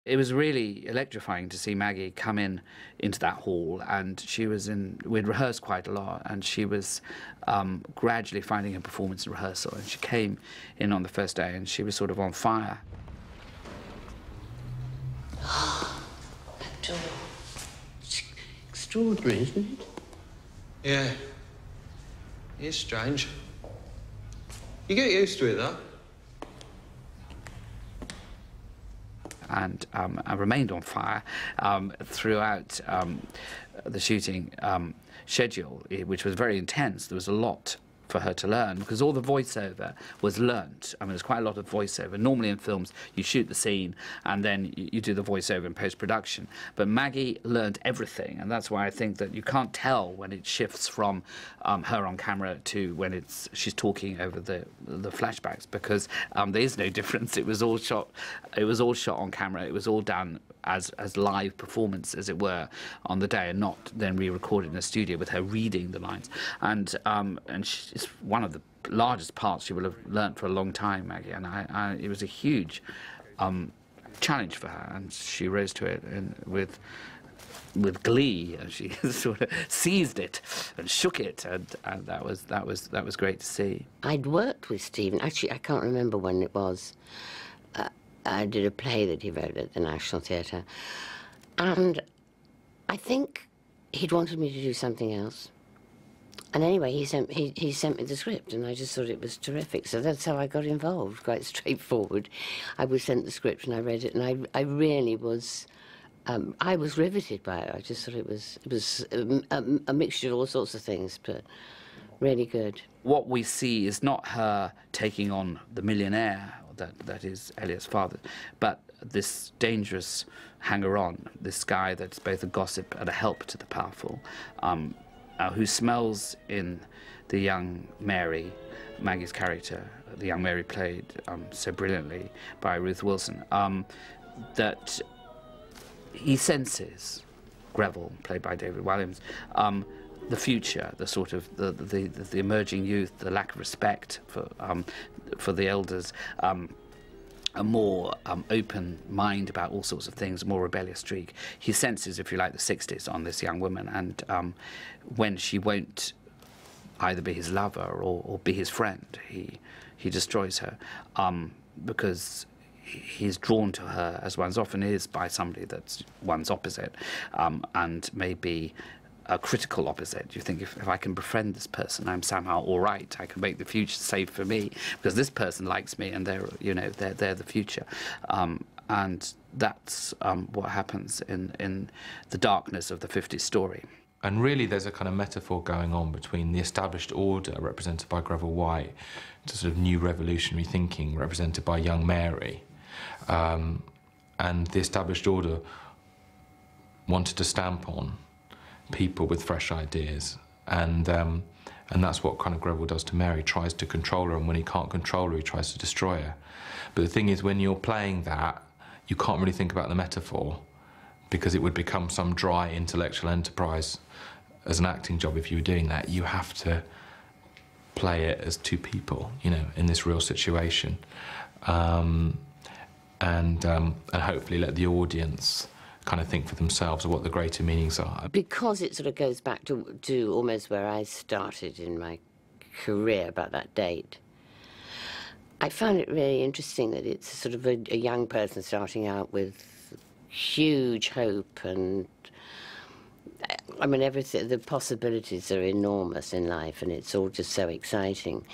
It was really electrifying to see Maggie come into that hall, and we'd rehearsed quite a lot, and she was gradually finding her performance in rehearsal, and she came in on the first day and she was sort of on fire. That door. It's extraordinary, isn't it? Yeah. It's strange. You get used to it, though. And I remained on fire throughout the shooting schedule, which was very intense. There was a lot for her to learn, because all the voiceover was learnt. I mean, there's quite a lot of voiceover. Normally in films, you shoot the scene and then you do the voiceover in post-production. But Maggie learned everything, and that's why I think that you can't tell when it shifts from her on camera to when she's talking over the flashbacks, because there is no difference. It was all shot on camera. It was all done as live performance, as it were, on the day, and not then re-recorded in a studio with her reading the lines. And it's one of the largest parts she will have learnt for a long time, Maggie, and it was a huge challenge for her, and she rose to it with glee, and she sort of seized it and shook it, and that was great to see. I'd worked with Stephen. Actually, I can't remember when it was. I did a play that he wrote at the National Theatre, and I think he'd wanted me to do something else. And anyway, he sent me the script, and I just thought it was terrific. So that's how I got involved, quite straightforward. I was sent the script, and I read it, and I really was, I was riveted by it. I just thought it was a mixture of all sorts of things, but really good. What we see is not her taking on the millionaire, that is Elliot's father, but this dangerous hanger-on, this guy that's both a gossip and a help to the powerful, who smells in the young Mary, Maggie's character, the young Mary played so brilliantly by Ruth Wilson, that he senses, Greville, played by David Walliams, the future, the sort of the emerging youth, the lack of respect for the elders, a more open mind about all sorts of things, a more rebellious streak. He senses, if you like, the 60s on this young woman, and when she won't either be his lover or be his friend, he destroys her, because he's drawn to her, as one often is, by somebody that's one's opposite, and maybe a critical opposite. You think, if I can befriend this person, I'm somehow all right. I can make the future safe for me because this person likes me, and they're the future. And that's what happens in the darkness of the 50s story. And really, there's a kind of metaphor going on between the established order, represented by Greville White, to sort of new revolutionary thinking, represented by young Mary. And the established order wanted to stamp on people with fresh ideas, and that's what kind of Greville does to Mary, tries to control her, and when he can't control her, he tries to destroy her. But the thing is, when you're playing that, you can't really think about the metaphor, because it would become some dry intellectual enterprise as an acting job if you were doing that. You have to play it as two people, you know, in this real situation, and hopefully let the audience kind of think for themselves of what the greater meanings are. Because it sort of goes back to almost where I started in my career, about that date, I found it really interesting that it's sort of a young person starting out with huge hope, and I mean, everything, the possibilities are enormous in life, and it's all just so exciting.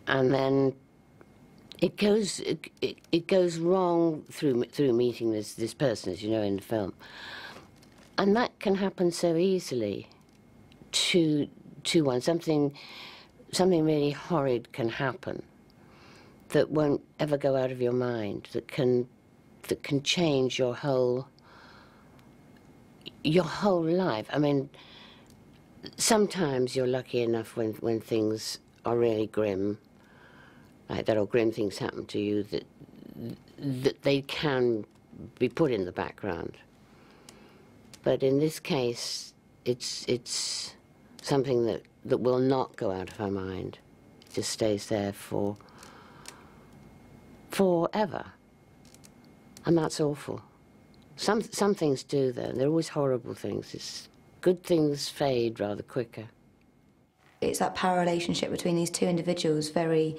And then it goes wrong through meeting this person, as you know, in the film, and that can happen so easily to one. Something really horrid can happen that won't ever go out of your mind, that can change your whole life. I mean, sometimes you're lucky enough when things are really grim, like that, or grim things happen to you, that they can be put in the background. But in this case, it's something that will not go out of our mind. It just stays there forever. And that's awful. Some things do, though. They're always horrible things. Good things fade rather quicker. It's that power relationship between these two individuals, very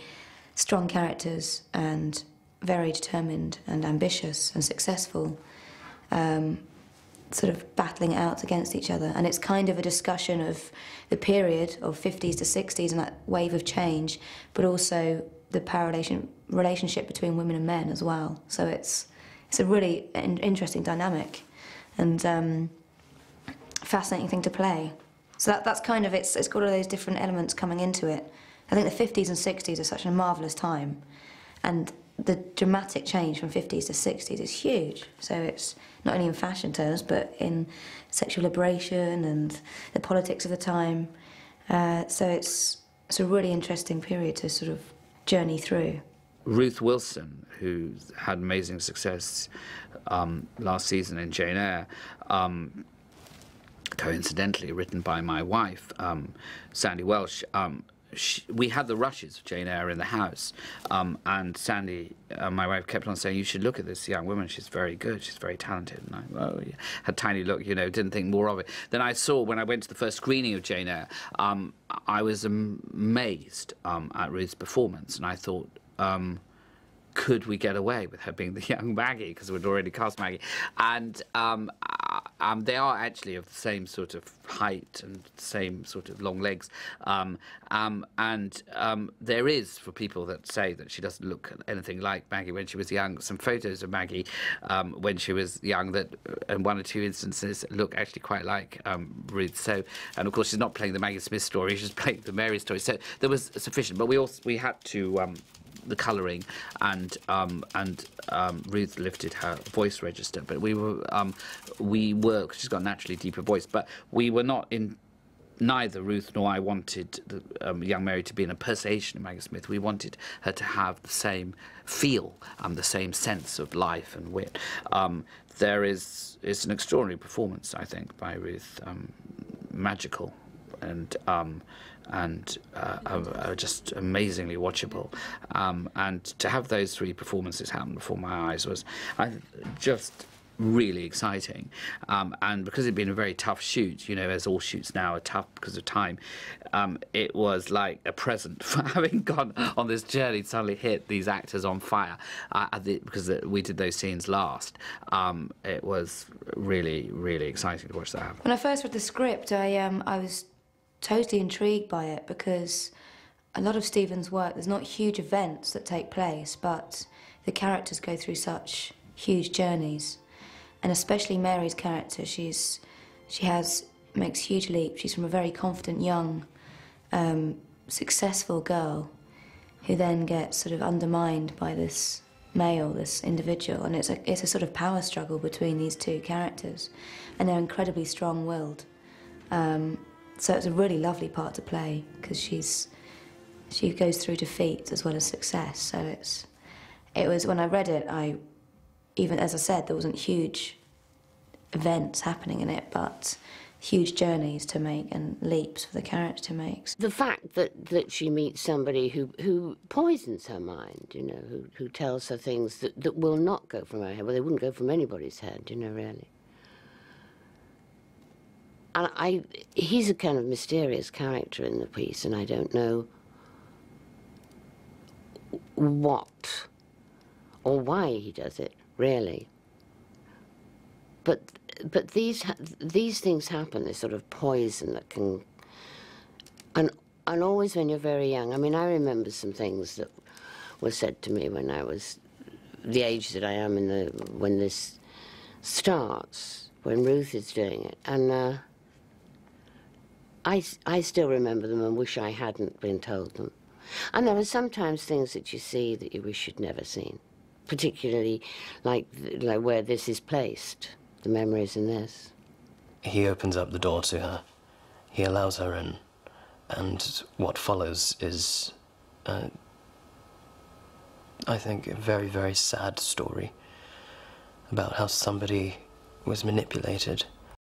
strong characters and very determined and ambitious and successful, sort of battling it out against each other. And it's kind of a discussion of the period of 50s to 60s and that wave of change, but also the power relationship between women and men as well. So it's a really interesting dynamic and fascinating thing to play. So that's kind of, it's got all those different elements coming into it. I think the 50s and 60s are such a marvellous time, and the dramatic change from 50s to 60s is huge. So it's not only in fashion terms, but in sexual liberation and the politics of the time. So it's a really interesting period to sort of journey through. Ruth Wilson, who had amazing success last season in Jane Eyre, coincidentally written by my wife, Sandy Welsh. We had the rushes of Jane Eyre in the house, and Sandy, my wife, kept on saying, "You should look at this young woman. She's very good. She's very talented." And I had a tiny look, you know, didn't think more of it. Then I saw, when I went to the first screening of Jane Eyre, I was amazed at Ruth's performance, and I thought, could we get away with her being the young Maggie, because we'd already cast Maggie? And they are actually of the same sort of height and same sort of long legs. There is, for people that say that she doesn't look anything like Maggie when she was young, some photos of Maggie when she was young that, in one or two instances, look actually quite like Ruth. So, and of course, she's not playing the Maggie Smith story; she's playing the Mary story. So there was sufficient. But we had to. The colouring and Ruth lifted her voice register, but we were she's got a naturally deeper voice, but we were not in. Neither Ruth nor I wanted the young Mary to be an impersonation of Maggie Smith. We wanted her to have the same feel, the same sense of life and wit. It's an extraordinary performance, I think, by Ruth, magical and just amazingly watchable. And to have those three performances happen before my eyes was just really exciting. And because it'd been a very tough shoot, you know, as all shoots now are tough because of time, it was like a present for having gone on this journey to suddenly hit these actors on fire, because we did those scenes last. It was really, really exciting to watch that happen. When I first read the script, I was totally intrigued by it, because a lot of Stephen's work, there's not huge events that take place, but the characters go through such huge journeys. And especially Mary's character, she makes huge leaps. She's from a very confident, young, successful girl who then gets sort of undermined by this male, this individual, and it's a sort of power struggle between these two characters, and they're incredibly strong-willed. So it's a really lovely part to play, because she goes through defeat as well as success. So it was, when I read it, even as I said, there wasn't huge events happening in it, but huge journeys to make and leaps for the character to make. The fact that she meets somebody who poisons her mind, you know, who tells her things that will not go from her head, well, they wouldn't go from anybody's head, you know, really. And he's a kind of mysterious character in the piece, and I don't know what or why he does it, really. But these things happen, this sort of poison that can, and always when you're very young. I mean, I remember some things that were said to me when I was the age that I am when this starts, when Ruth is doing it, and I still remember them and wish I hadn't been told them. And there are sometimes things that you see that you wish you'd never seen, particularly like where this is placed, the memories in this. He opens up the door to her. He allows her in. And what follows is, I think, a very, very sad story about how somebody was manipulated